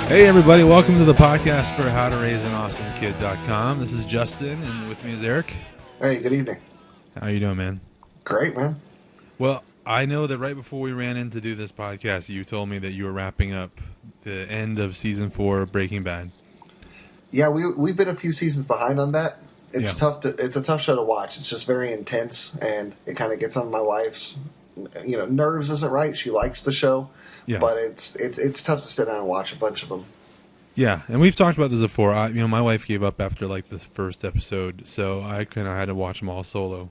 Hey everybody, welcome to the podcast for howtoraiseanawesomekid.com. This is Justin, and with me is Eric. Hey, good evening. How you doing, man? Great, man. Well, I know that right before we ran in to do this podcast, you told me that you were wrapping up the end of season 4 of Breaking Bad. Yeah, we've been a few seasons behind on that. It's Yeah. It's a tough show to watch. It's just very intense, and it kind of gets on my wife's, nerves. Isn't right. She likes the show, Yeah. but it's tough to sit down and watch a bunch of them. Yeah, and we've talked about this before. My wife gave up after like the first episode, so I kind of had to watch them all solo.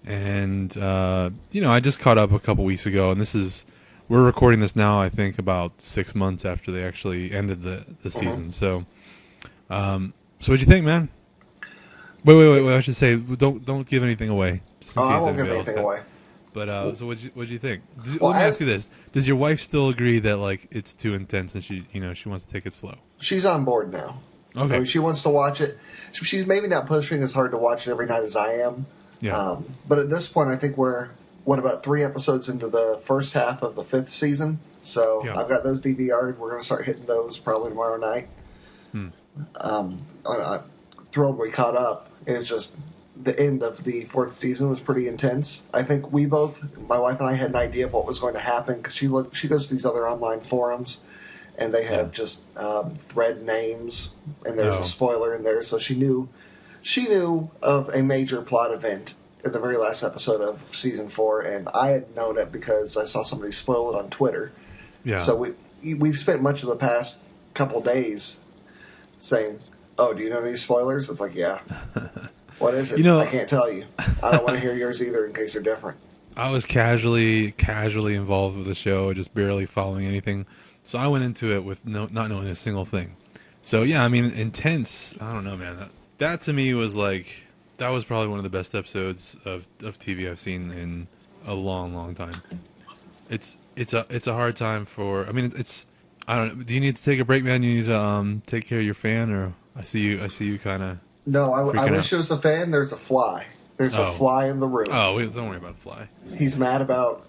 And I just caught up a couple weeks ago, and we're recording this now. I think about 6 months after they actually ended the season. So what'd you think, man? Wait! I should say, don't give anything away. Just in case I won't give anybody else anything away. But so what'd you think? Well, Let me ask you this: does your wife still agree that like it's too intense and she wants to take it slow? She's on board now. Okay. I mean, she wants to watch it. She's maybe not pushing as hard to watch it every night as I am. Yeah. But at this point, I think we're about 3 episodes into the first half of the 5th season. So Yeah. I've got those DVR'd. We're going to start hitting those probably tomorrow night. I'm thrilled we caught up. It's just the end of the 4th season was pretty intense. I think my wife and I, had an idea of what was going to happen because she goes to these other online forums, and they have just thread names, and there's a spoiler in there, so she knew of a major plot event in the very last episode of season 4, and I had known it because I saw somebody spoil it on Twitter. Yeah. So we've spent much of the past couple days saying, "Oh, do you know any spoilers?" It's like, yeah. What is it? I can't tell you. I don't want to hear yours either in case they're different. I was casually involved with the show, just barely following anything. So I went into it with not knowing a single thing. So yeah, I mean, intense. I don't know, man. That to me was like, that was probably one of the best episodes of TV I've seen in a long, long time. It's a hard time for. I mean, I don't know. Do you need to take a break, man? You need to take care of your fan, or I see you kind of. No, I wish it was a fan. There's a fly. There's a fly in the room. Oh, don't worry about a fly. He's mad about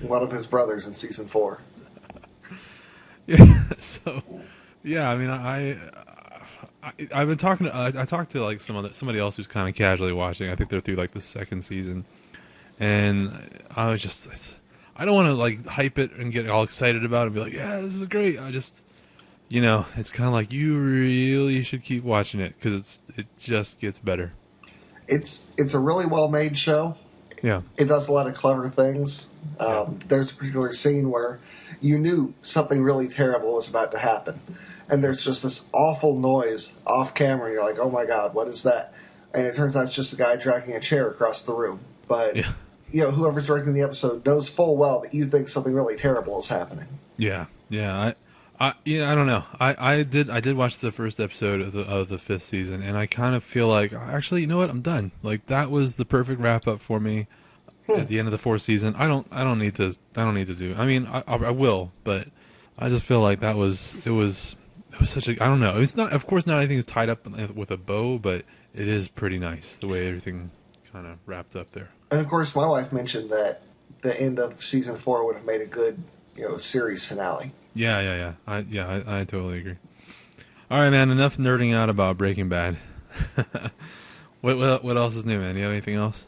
one of his brothers in season 4. Yeah. So, yeah. I mean, I've been talking to. I talked to like somebody else who's kind of casually watching. I think they're through like the 2nd season, and I was just. I don't want to like hype it and get all excited about it and be like, yeah, this is great. I just. It's kind of like you really should keep watching it because it just gets better. It's a really well made show. Yeah, it does a lot of clever things. There's a particular scene where you knew something really terrible was about to happen, and there's just this awful noise off camera. And you're like, oh my god, what is that? And it turns out it's just a guy dragging a chair across the room. But whoever's directing the episode knows full well that you think something really terrible is happening. Yeah. I don't know. I did watch the first episode of the 5th season, and I kind of feel like, actually, you know what? I'm done. Like, that was the perfect wrap up for me at the end of the 4th season. I don't need to do. I mean, I will, but I just feel like it was such a. I don't know. It's not. Of course, not everything is tied up with a bow, but it is pretty nice the way everything kind of wrapped up there. And of course, my wife mentioned that the end of season 4 would have made a good, series finale. Yeah. I totally agree. All right, man. Enough nerding out about Breaking Bad. What else is new, man? Do you have anything else?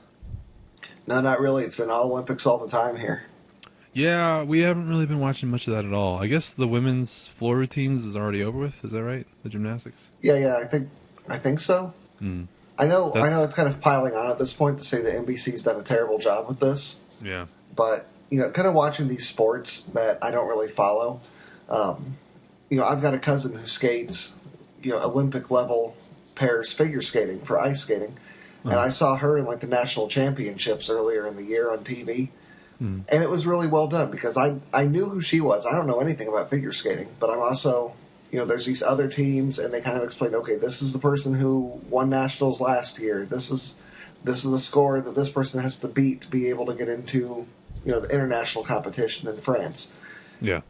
No, not really. It's been all Olympics all the time here. Yeah, we haven't really been watching much of that at all. I guess the women's floor routines is already over with. Is that right? The gymnastics. Yeah. I think so. I know it's kind of piling on at this point to say that NBC's done a terrible job with this. Yeah. But kind of watching these sports that I don't really follow. I've got a cousin who skates, Olympic level pairs figure skating for ice skating, and I saw her in like the national championships earlier in the year on TV, and it was really well done because I knew who she was. I don't know anything about figure skating, but I'm also, there's these other teams, and they kind of explain, okay, this is the person who won nationals last year. This is the score that this person has to beat to be able to get into, the international competition in France. Yeah.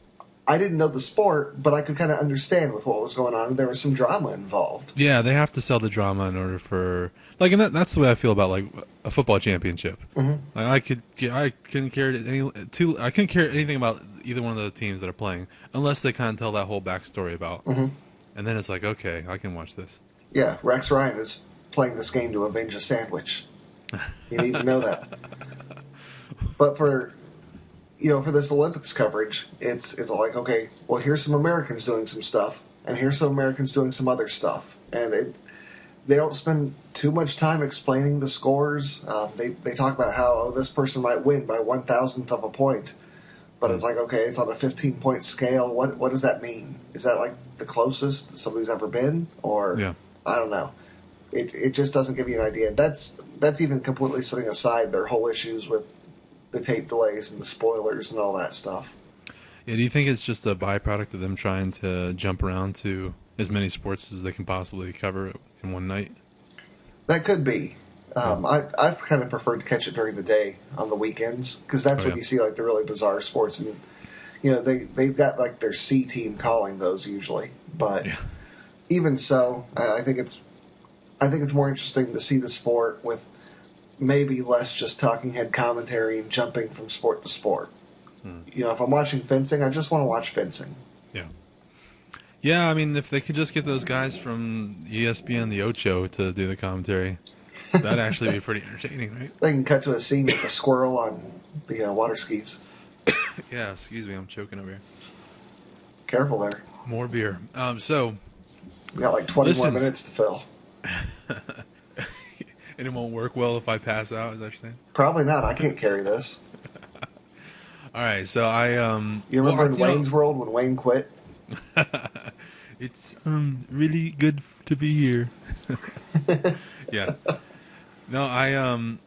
I didn't know the sport, but I could kind of understand with what was going on. There was some drama involved. Yeah, they have to sell the drama in order for like, and that's the way I feel about like a football championship. Mm-hmm. Like I couldn't care I couldn't care anything about either one of the teams that are playing unless they kind of tell that whole backstory about. Mm-hmm. And then it's like, okay, I can watch this. Yeah, Rex Ryan is playing this game to avenge a sandwich. You need to know that. But for this Olympics coverage, it's like, okay, well, here's some Americans doing some stuff, and here's some Americans doing some other stuff, and they don't spend too much time explaining the scores. They talk about how this person might win by 1,000th of a point, but it's like, okay, it's on a 15-point scale. What does that mean? Is that like the closest that somebody's ever been, or Yeah. I don't know. It just doesn't give you an idea. That's even completely setting aside their whole issues with the tape delays and the spoilers and all that stuff. Yeah, do you think it's just a byproduct of them trying to jump around to as many sports as they can possibly cover in one night? That could be. I've kind of preferred to catch it during the day on the weekends because that's when you see like the really bizarre sports, and they've got like their C team calling those usually. But even so, I think it's more interesting to see the sport with maybe less just talking head commentary and jumping from sport to sport. If I'm watching fencing, I just want to watch fencing. Yeah, I mean, if they could just get those guys from ESPN, the Ocho, to do the commentary, that'd actually be pretty entertaining, right? They can cut to a scene with a squirrel on the water skis. Yeah, excuse me, I'm choking over here. Careful there. More beer. So... We got like 20 more minutes to fill. And it won't work well if I pass out, is that what you're saying? Probably not. I can't carry this. All right, so You remember in Wayne's World when Wayne quit? It's really good to be here. Yeah. No,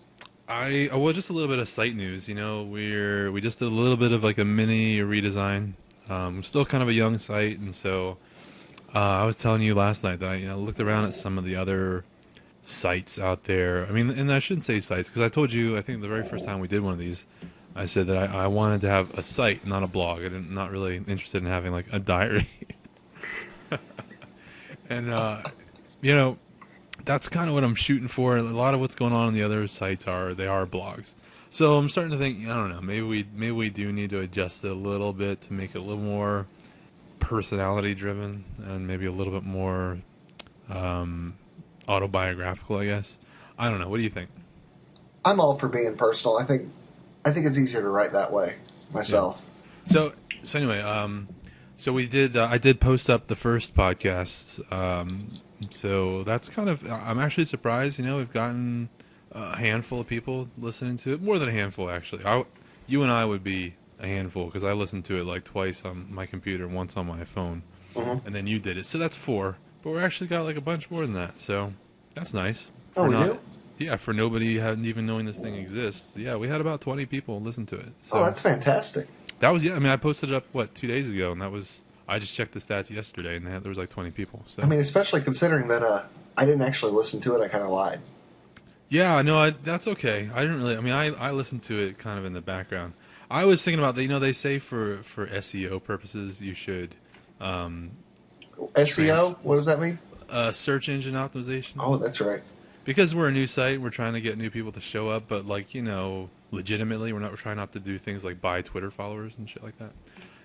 well, just a little bit of site news. We just did a little bit of like a mini redesign. Still kind of a young site, and so I was telling you last night that I looked around at some of the other sites out there. I mean, and I shouldn't say sites because I told you, I think the very first time we did one of these, I said that I wanted to have a site, not a blog. I'm not really interested in having like a diary. And, that's kind of what I'm shooting for. A lot of what's going on the other sites are blogs. So I'm starting to think, I don't know, maybe we do need to adjust it a little bit to make it a little more personality driven and maybe a little bit more autobiographical, I guess. I don't know. What do you think? I'm all for being personal. I think it's easier to write that way myself. Yeah. So anyway, so we did. I did post up the first podcast. So that's kind of. I'm actually surprised. We've gotten a handful of people listening to it. More than a handful, actually. You and I would be a handful because I listened to it like twice on my computer, once on my phone, and then you did it. So that's 4. But we actually got like a bunch more than that. So that's nice. We do? Yeah, for nobody even knowing this thing exists. Yeah, we had about 20 people listen to it. So that's fantastic. That was, I mean, I posted it up, 2 days ago, and I just checked the stats yesterday, and there was like 20 people. So. I mean, especially considering that I didn't actually listen to it, I kind of lied. Yeah, no, that's okay. I didn't really, I listened to it kind of in the background. I was thinking about, they say for SEO purposes, you should... SEO? What does that mean? Search engine optimization. Oh, that's right. Because we're a new site, we're trying to get new people to show up, but legitimately, we're trying not to do things like buy Twitter followers and shit like that.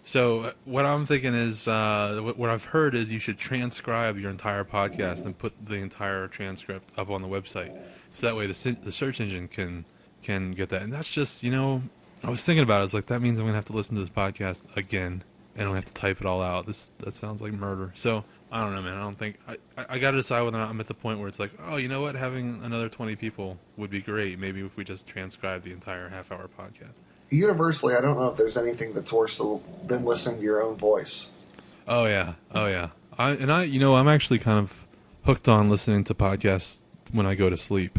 So what I'm thinking is, what I've heard is you should transcribe your entire podcast and put the entire transcript up on the website, so that way the search engine can get that. And that's just, I was thinking about it. I was like, that means I'm gonna have to listen to this podcast again, and I'm gonna have to type it all out. That sounds like murder. So. I don't know, man. I don't think... I got to decide whether or not I'm at the point where it's like, oh, you know what? Having another 20 people would be great. Maybe if we just transcribe the entire half-hour podcast. Universally, I don't know if there's anything that's worse than listening to your own voice. Oh, yeah. I'm actually kind of hooked on listening to podcasts when I go to sleep.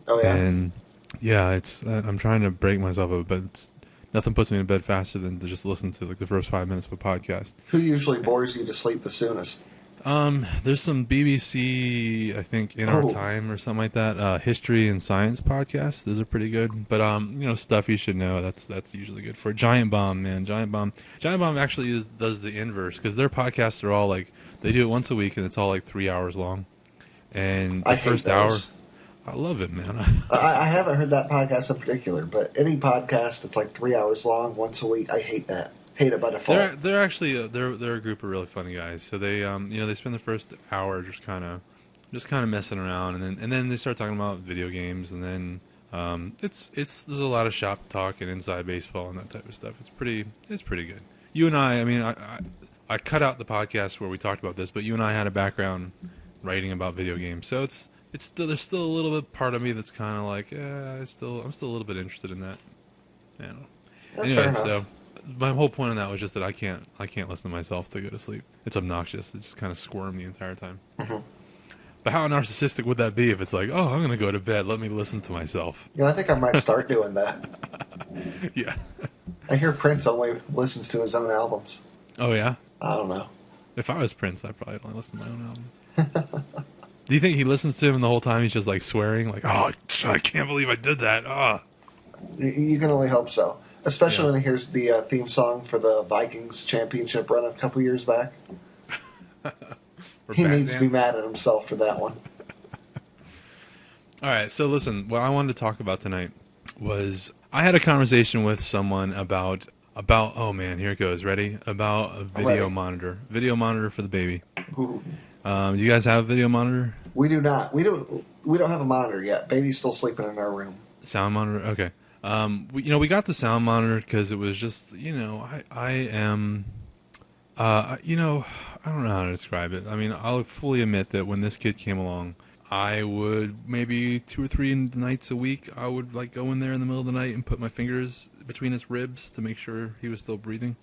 Oh, yeah? And, yeah, I'm trying to break myself of it, but nothing puts me in bed faster than to just listen to, like, the first 5 minutes of a podcast. Who usually bores you to sleep the soonest? There's some BBC, I think, In Our Oh, Time or something like that. History and science podcasts. Those are pretty good. But stuff you should know. That's usually good. For Giant Bomb, man, Giant Bomb actually does the inverse because their podcasts are all like they do it once a week and it's all like 3 hours long. And the I hate first hour, those. I love it, man. I haven't heard that podcast in particular, but any podcast that's like 3 hours long once a week, I hate that. Hate it by default. They're actually they're a group of really funny guys. So they they spend the first hour just kind of messing around, and then they start talking about video games, and then it's there's a lot of shop talk and inside baseball and that type of stuff. It's pretty good. You and I mean, I cut out the podcast where we talked about this, but you and I had a background writing about video games, so it's still there's still a little bit part of me that's kind of like I'm still a little bit interested in that. You know. That's fair Anyway, enough. so my whole point on that was just that I can't listen to myself to go to sleep. It's obnoxious. It's just kind of squirm the entire time. Mm-hmm. But how narcissistic would that be if it's like, oh, I'm going to go to bed. Let me listen to myself. I think I might start doing that. Yeah. I hear Prince only listens to his own albums. Oh, yeah? I don't know. If I was Prince, I'd probably only listen to my own albums. Do you think he listens to him the whole time he's just like swearing? Like, oh, I can't believe I did that. Oh. You can only hope so. Especially Yeah. when he hears the theme song for the Vikings championship run a couple years back. For He back needs to be dance? mad at himself for that one. All right, so listen, what I wanted to talk about tonight was I had a conversation with someone about oh man, here it goes. Ready? About a video monitor for the baby. Ooh. Do you guys have a video monitor? We do not. We don't have a monitor yet. Baby's still sleeping in our room. Sound monitor? Okay. We got the sound monitor because it was just, I am, I don't know how to describe it. I mean, I'll fully admit that when this kid came along, I would maybe 2 or 3 nights a week, I would like go in there in the middle of the night and put my fingers between his ribs to make sure he was still breathing.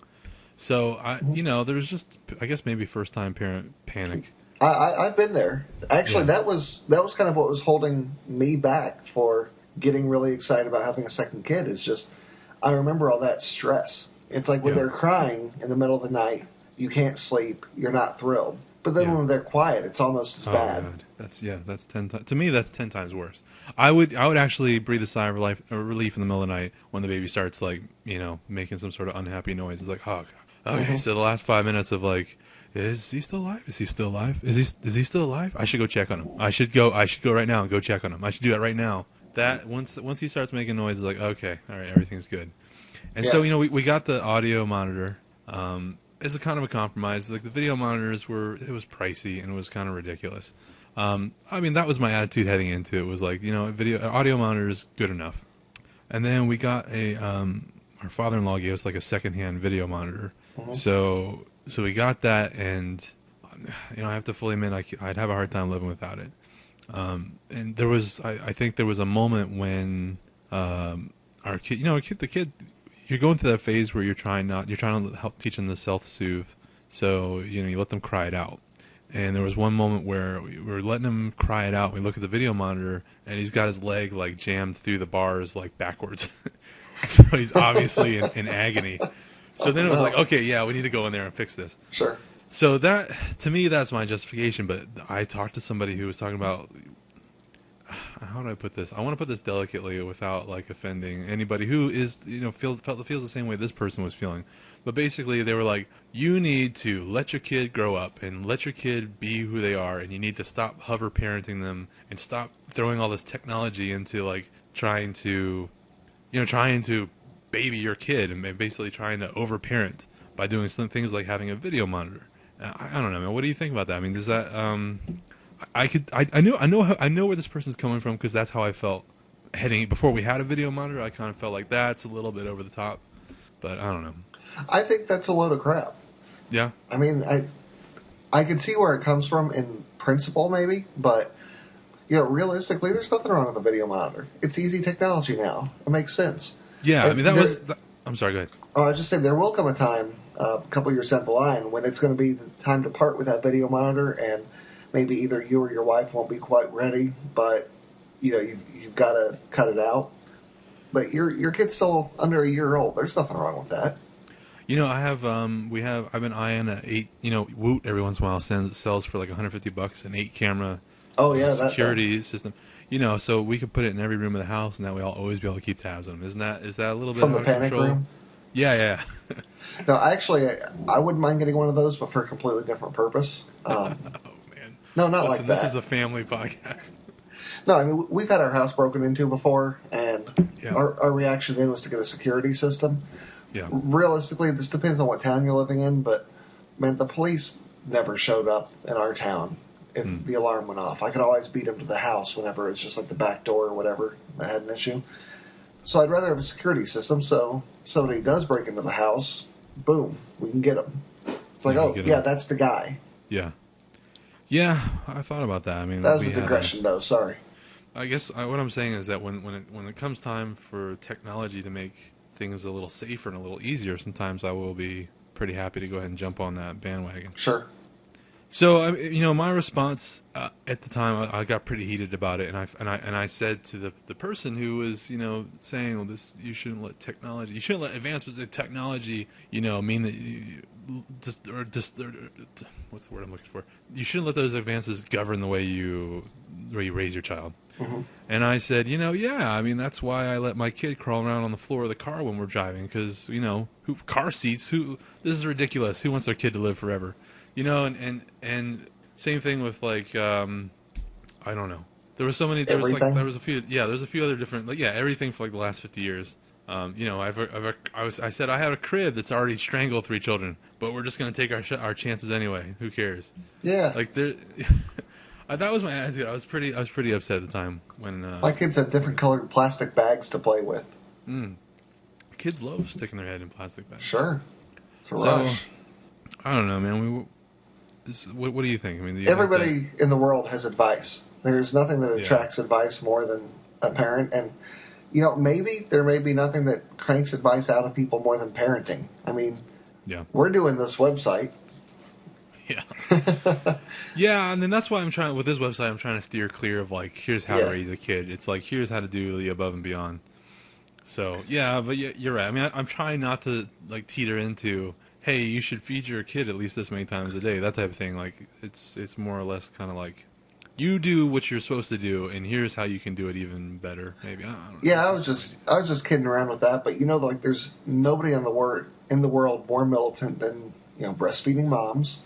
So there was just, I guess maybe first time parent panic. I've been there. Actually, Yeah. that was kind of what was holding me back for getting really excited about having a second kid. Is just I remember all that stress. It's like when Yeah. they're crying in the middle of the night, you can't sleep, you're not thrilled. But then Yeah. when they're quiet, it's almost as Oh bad. God, that's 10 times. To me, that's 10 times worse. I would actually breathe a sigh of relief in the middle of the night when the baby starts like making some sort of unhappy noise. It's like, oh God. Okay, so the last 5 minutes of like, is he still alive? Is he still alive? Is he still alive? I should go check on him. I should go right now and go check on him. I should do that right now. That once he starts making noise, it's like, okay, all right, everything's good. And so we got the audio monitor. It's a kind of a compromise. Like the video monitors it was pricey and it was kind of ridiculous. I mean, that was my attitude heading into it. Was like, audio monitor is good enough. And then we got our father-in-law gave us like a secondhand video monitor. Mm-hmm. So we got that, and I have to fully admit I'd have a hard time living without it. And there was, I think there was a moment when our kid, the kid, you're going through that phase where you're trying to help teach them to self-soothe. So, you let them cry it out. And there was one moment where we were letting him cry it out. We look at the video monitor, and he's got his leg like jammed through the bars like backwards. So he's obviously in agony. So then it was like, okay, yeah, we need to go in there and fix this. Sure. So that, to me, that's my justification. But I talked to somebody who was talking about, how do I put this? I want to put this delicately without like offending anybody who is, feels the same way this person was feeling. But basically, they were like, you need to let your kid grow up and let your kid be who they are, and you need to stop hover parenting them and stop throwing all this technology into like trying to baby your kid and basically trying to overparent by doing some things like having a video monitor. I don't know, man. What do you think about that? I mean, does that I know where this person's coming from because that's how I felt heading before we had a video monitor. I kind of felt like that's a little bit over the top, but I don't know. I think that's a load of crap. Yeah. I mean, I can see where it comes from in principle, maybe, but realistically, there's nothing wrong with a video monitor. It's easy technology now. It makes sense. Yeah, I mean I'm sorry. Go ahead. I was just saying there will come a time, a couple years down the line, when it's going to be the time to part with that video monitor, and maybe either you or your wife won't be quite ready, but you've got to cut it out. But your kid's still under a year old. There's nothing wrong with that. I've been eyeing a 8, Woot every once in a while sells for like $150 an 8 camera Oh yeah, that thing. security system. So we could put it in every room of the house, and that way I'll always be able to keep tabs on them. Is that a little bit From out the of panic control? room. Yeah, yeah. No, actually, I wouldn't mind getting one of those, but for a completely different purpose. Oh man. No, not Listen, like this that. is a family podcast. No, I mean we've had our house broken into before, and Yeah. our reaction then was to get a security system. Yeah. Realistically, this depends on what town you're living in, but man, the police never showed up in our town if the alarm went off. I could always beat them to the house whenever it's just like the back door or whatever that had an issue. So I'd rather have a security system, so if somebody does break into the house, boom, we can get them. It's like, oh, yeah, that's the guy. Yeah. Yeah, I thought about that. I mean, That was a digression, though. Sorry. I guess what I'm saying is that when it comes time for technology to make things a little safer and a little easier, sometimes I will be pretty happy to go ahead and jump on that bandwagon. Sure. So my response at the time, I got pretty heated about it, and I said to the person who was saying, well, you shouldn't let advancements in technology mean that what's the word I'm looking for? You shouldn't let those advances govern the way you raise your child. Mm-hmm. And I said, that's why I let my kid crawl around on the floor of the car when we're driving, because car seats. This is ridiculous. Who wants their kid to live forever? And same thing with like I don't know. There's a few other different everything for like the last 50 years. I said I have a crib that's already strangled 3 children, but we're just gonna take our chances anyway. Who cares? Yeah. Like there, that was my attitude. I was pretty upset at the time when my kids had different colored plastic bags to play with. Kids love sticking their head in plastic bags. Sure. It's a rush. I don't know, man. What do you think? I mean, everybody in the world has advice. There's nothing that attracts advice more than a parent, and maybe there may be nothing that cranks advice out of people more than parenting. I mean, we're doing this website. Yeah. Yeah, and then that's why with this website, I'm trying to steer clear of like, here's how to raise a kid. It's like, here's how to do the above and beyond. So but you're right. I mean, I'm trying not to like teeter into, hey, you should feed your kid at least this many times a day, that type of thing. Like, it's more or less kind of like, you do what you're supposed to do, and here's how you can do it even better. Maybe I don't know. Yeah, I was just kidding around with that, but like there's nobody in the world more militant than breastfeeding moms.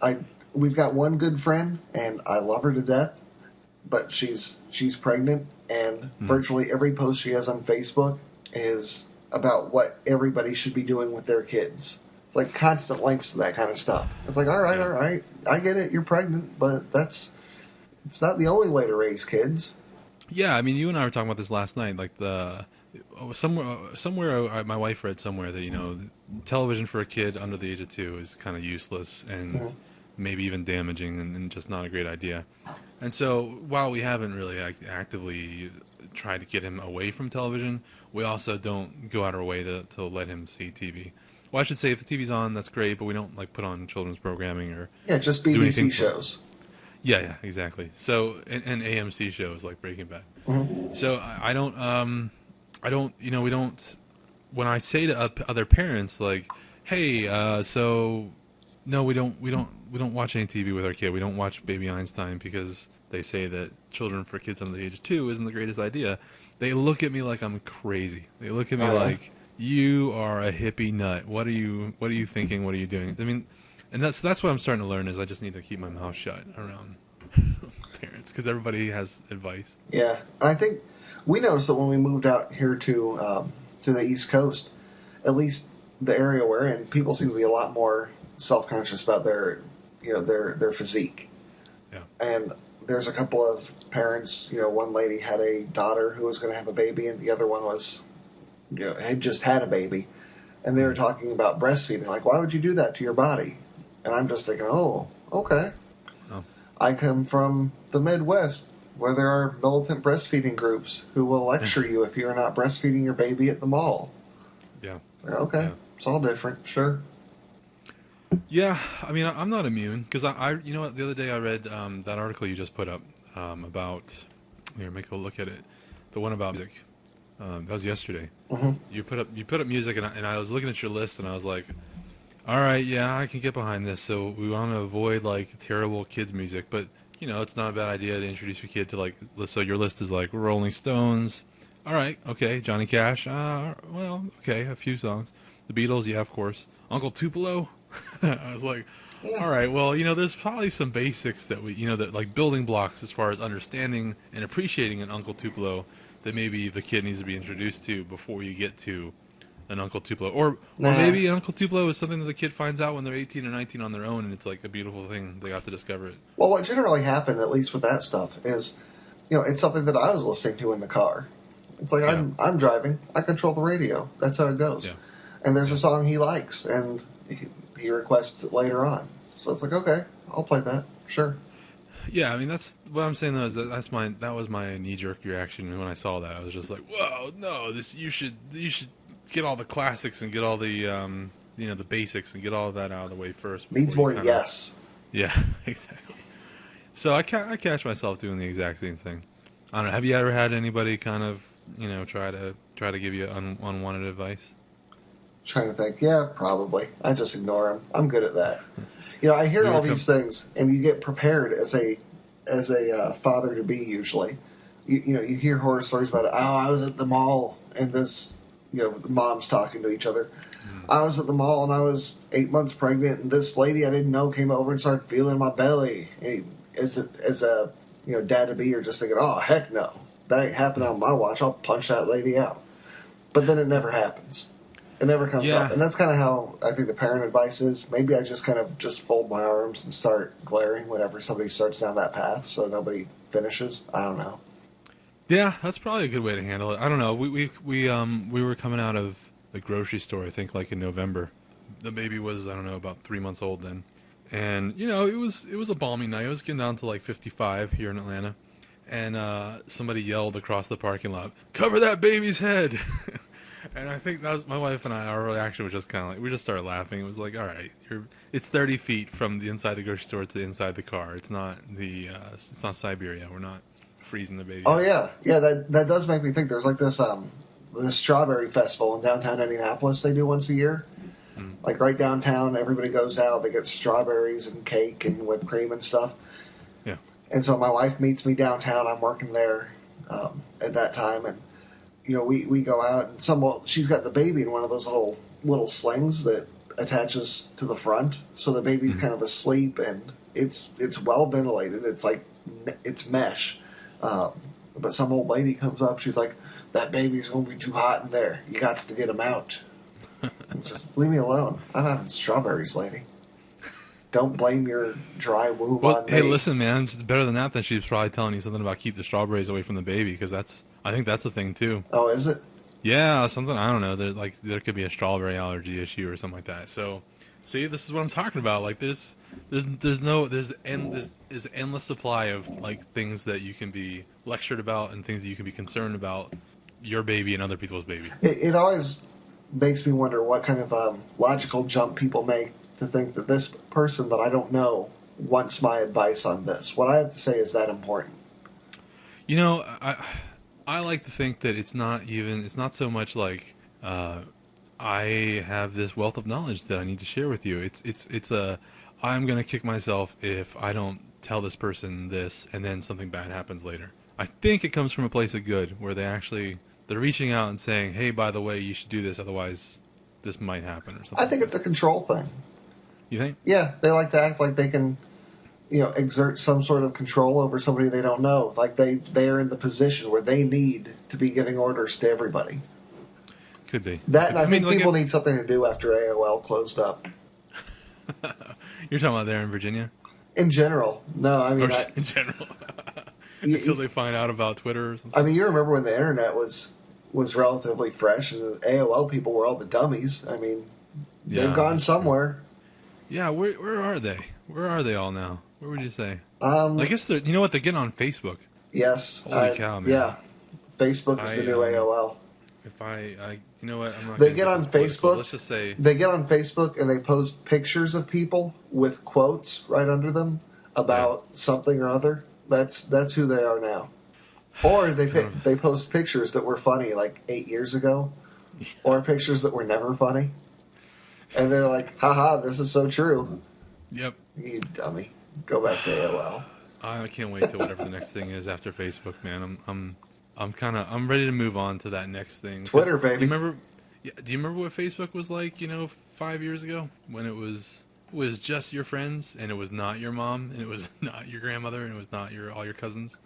Yeah. We've got one good friend, and I love her to death, but she's pregnant, and virtually every post she has on Facebook is about what everybody should be doing with their kids. Like constant links to that kind of stuff. It's like, all right, I get it, you're pregnant, but it's not the only way to raise kids. Yeah, I mean, you and I were talking about this last night. Like somewhere, my wife read somewhere that television for a kid under the age of 2 is kind of useless and maybe even damaging and just not a great idea. And so, while we haven't really actively tried to get him away from television, we also don't go out our way to let him see TV. Well, I should say, if the TV's on, that's great, but we don't like put on children's programming or just BBC shows. Yeah, exactly. So and AMC shows like Breaking Bad. Mm-hmm. So I don't we don't. When I say to other parents like, hey, no, we don't watch any TV with our kid. We don't watch Baby Einstein because they say that children for kids under the age of 2 isn't the greatest idea. They look at me like I'm crazy. They look at me like, you are a hippie nut. What are you thinking? What are you doing? I mean, and that's what I'm starting to learn is I just need to keep my mouth shut around parents because everybody has advice. Yeah, and I think we noticed that when we moved out here to the East Coast, at least the area we're in, people seem to be a lot more self-conscious about their physique. Yeah, and there's a couple of parents. One lady had a daughter who was going to have a baby, and the other one was had just had a baby, and they were talking about breastfeeding. Like, why would you do that to your body? And I'm just thinking, oh, okay. Oh. I come from the Midwest, where there are militant breastfeeding groups who will lecture you if you're not breastfeeding your baby at the mall. Yeah. Like, okay, it's all different, sure. Yeah, I mean, I'm not immune because I the other day I read that article you just put up about. Here, make a look at it. The one about music. That was yesterday. Mm-hmm. You put up music, and I was looking at your list, and I was like, all right, yeah, I can get behind this. So we want to avoid like terrible kids music, but it's not a bad idea to introduce your kid to like. So your list is like Rolling Stones. All right, okay, Johnny Cash. Well, okay, a few songs. The Beatles, yeah, of course. Uncle Tupelo. I was like, Yeah. all right, well, there's probably some basics that that like building blocks as far as understanding and appreciating an Uncle Tupelo that maybe the kid needs to be introduced to before you get to an Uncle Tupelo. Or maybe an Uncle Tupelo is something that the kid finds out when they're 18 or 19 on their own, and it's like a beautiful thing. They got to discover it. Well, what generally happened, at least with that stuff, is, it's something that I was listening to in the car. It's like, I'm driving. I control the radio. That's how it goes. Yeah. And there's a song he likes, and he requests it later on. So it's like, okay, I'll play that. Sure. Yeah, I mean, that's what I'm saying, though, is that was my knee-jerk reaction when I saw that. I was just like, whoa, no, you should get all the classics and get all the, the basics and get all of that out of the way first. Needs more yes. Yeah, exactly. So I catch myself doing the exact same thing. I don't know. Have you ever had anybody kind of, try to give you unwanted advice? Trying to think. Yeah, probably. I just ignore them. I'm good at that. I hear all these things, and you get prepared as a father to be. Usually, you hear horror stories about it. Oh, I was at the mall, and this, the moms talking to each other. I was at the mall, and I was 8 months pregnant, and this lady I didn't know came over and started feeling my belly. And as a dad to be, you're just thinking, oh heck no, that ain't happening on my watch. I'll punch that lady out. But then it never happens. It never comes up. And that's kind of how I think the parent advice is. Maybe I just kind of fold my arms and start glaring whenever somebody starts down that path so nobody finishes. I don't know. Yeah, that's probably a good way to handle it. I don't know. We were coming out of the grocery store, I think, like in November. The baby was, I don't know, about 3 months old then. And, it was a balmy night. It was getting down to like 55 here in Atlanta. And somebody yelled across the parking lot, "Cover that baby's head!" And I think that was my wife and I. Our reaction was just kind of like, we just started laughing. It was like, all right, it's 30 feet from the inside the grocery store to the inside the car. It's not it's not Siberia. We're not freezing the baby. Oh yeah. That does make me think. There's like this strawberry festival in downtown Indianapolis they do once a year. Like right downtown, everybody goes out. They get strawberries and cake and whipped cream and stuff. Yeah. And so my wife meets me downtown. I'm working there at that time, and we go out, and she's got the baby in one of those little slings that attaches to the front, so the baby's kind of asleep, and it's well ventilated. It's like it's mesh, but some old lady comes up. She's like, "That baby's gonna be too hot in there. You got to get him out." Just leave me alone. I'm having strawberries, lady. Don't blame your dry womb on me. Hey, listen, man. It's better than that. Then she's probably telling you something about keep the strawberries away from the baby, because I think that's a thing too. Oh, is it? Yeah, something. I don't know. There could be a strawberry allergy issue or something like that. So, see, this is what I'm talking about. Like there's endless supply of like things that you can be lectured about and things that you can be concerned about your baby and other people's baby. It always makes me wonder what kind of logical jump people make to think that this person that I don't know wants my advice on this. What I have to say is that important. I like to think that it's not so much like I have this wealth of knowledge that I need to share with you. I'm going to kick myself if I don't tell this person this and then something bad happens later. I think it comes from a place of good where they're reaching out and saying, "Hey, by the way, you should do this, otherwise this might happen," or something. I think it's a control thing. You think? Yeah, they like to act like they can, exert some sort of control over somebody they don't know. Like they are in the position where they need to be giving orders to everybody. Could be. And I think people need something to do after AOL closed up. You're talking about there in Virginia? In general. No, I mean... in general. Until they find out about Twitter or something. I mean, you remember when the internet was relatively fresh and AOL people were all the dummies. I mean, they've gone somewhere. Yeah, where are they? Where are they all now? Where would you say? I guess they're. You know what? They're getting on Facebook. Yes. Holy cow, man! Yeah, Facebook is the new AOL. If you know what? I'm not. They get on Facebook. Let's just say they get on Facebook and they post pictures of people with quotes right under them about something or other. That's who they are now. Or they post pictures that were funny like 8 years ago, or pictures that were never funny, and they're like, "Haha, this is so true." Yep. You dummy. Go back to AOL. I can't wait to whatever the next thing is after Facebook, man. I'm ready to move on to that next thing. Twitter, baby. Do you remember what Facebook was like, 5 years ago when it was just your friends and it was not your mom and it was not your grandmother and it was not all your cousins?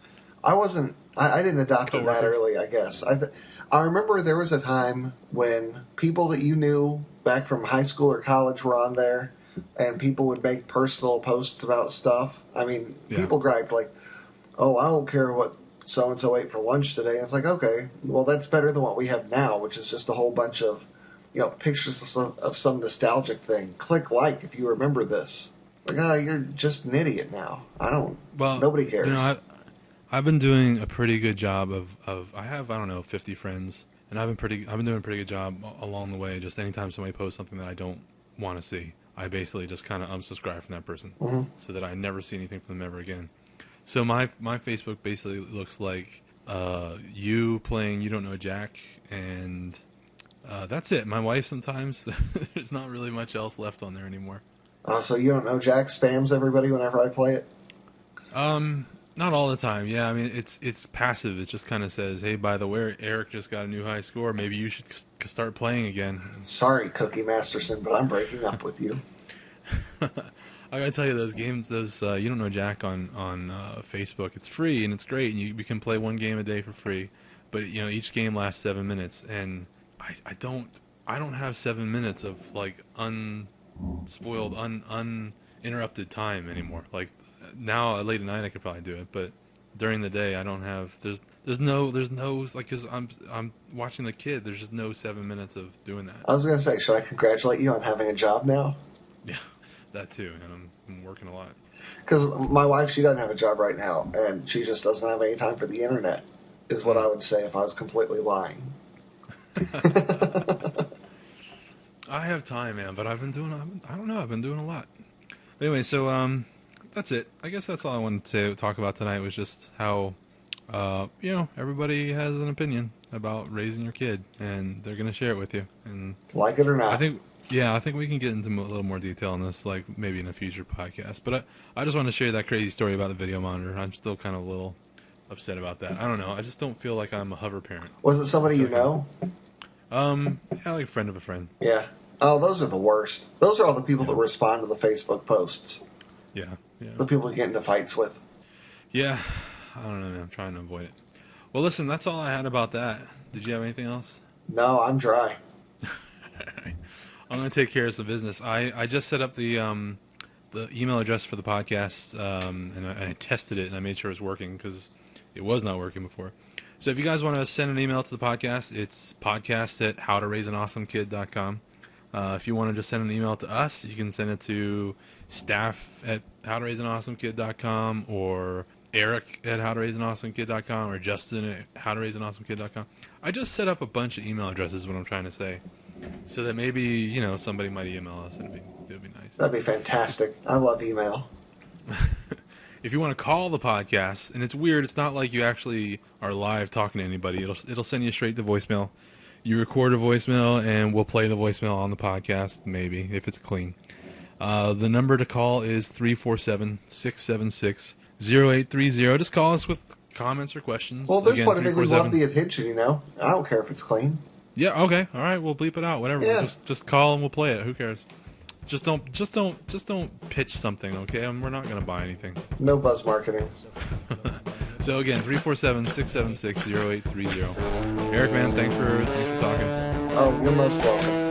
I didn't adopt it that early, I guess. I remember there was a time when people that you knew back from high school or college were on there, and people would make personal posts about stuff. I mean, people griped like, "Oh, I don't care what so-and-so ate for lunch today." It's like, okay, well, that's better than what we have now, which is just a whole bunch of, pictures of some nostalgic thing. Click like if you remember this. Like, you're just an idiot now. Nobody cares. I've been doing a pretty good job of I have, 50 friends, and I've been doing a pretty good job along the way. Just anytime somebody posts something that I don't want to see, I basically just kind of unsubscribe from that person, so that I never see anything from them ever again. So my Facebook basically looks like you playing You Don't Know Jack, and that's it. My wife sometimes. There's not really much else left on there anymore. So You Don't Know Jack spams everybody whenever I play it? Not all the time. Yeah, I mean, it's passive. It just kind of says, "Hey, by the way, Eric just got a new high score. Maybe you should start playing again." Sorry, Cookie Masterson, but I'm breaking up with you. I gotta tell you, those games, You Don't Know Jack on Facebook, it's free and it's great, and you can play one game a day for free, but each game lasts 7 minutes, and I don't have 7 minutes of like unspoiled, uninterrupted time anymore. Like now, late at night, I could probably do it, but during the day, I don't have. There's no like, because I'm watching the kid. There's just no 7 minutes of doing that. I was gonna say, should I congratulate you on having a job now? Yeah, that too, and I'm working a lot. Because my wife, she doesn't have a job right now, and she just doesn't have any time for the internet, is what I would say if I was completely lying. I have time, man, but I've been doing a lot. But anyway, so that's it. I guess that's all I wanted to talk about tonight, was just how, everybody has an opinion about raising your kid, and they're going to share it with you. And like it or not. I think we can get into a little more detail on this, like maybe in a future podcast. But I just want to share that crazy story about the video monitor. I'm still kind of a little upset about that. I don't know. I just don't feel like I'm a hover parent. Was it somebody you know? Yeah, like a friend of a friend. Yeah. Oh, those are the worst. Those are all the people that respond to the Facebook posts. Yeah. The people you get into fights with. Yeah. I don't know, man. I'm trying to avoid it. Well, listen, that's all I had about that. Did you have anything else? No, I'm dry. I'm going to take care of some business. I just set up the email address for the podcast, and I tested it, and I made sure it was working, because it was not working before. So if you guys want to send an email to the podcast, it's podcast@howtoraiseanawesomekid.com. If you want to just send an email to us, you can send it to staff@howtoraiseanawesomekid.com, or Eric@howtoraiseanawesomekid.com, or Justin@howtoraiseanawesomekid.com. I just set up a bunch of email addresses, is what I'm trying to say, so that maybe somebody might email us, and it'd be nice. That'd be fantastic. I love email. If you want to call the podcast, and it's weird, it's not like you actually are live talking to anybody. It'll send you straight to voicemail. You record a voicemail, and we'll play the voicemail on the podcast, maybe, if it's clean. The number to call is 347-676-0830. Just call us with comments or questions. Well, this point, I think we love the attention, I don't care if it's clean. Yeah, okay. All right, we'll bleep it out, whatever. Yeah. Just call and we'll play it. Who cares? Just don't pitch something, okay? We're not going to buy anything. No buzz marketing. So again, 347-676-0830. Eric, man, thanks for talking. Oh, you're most welcome.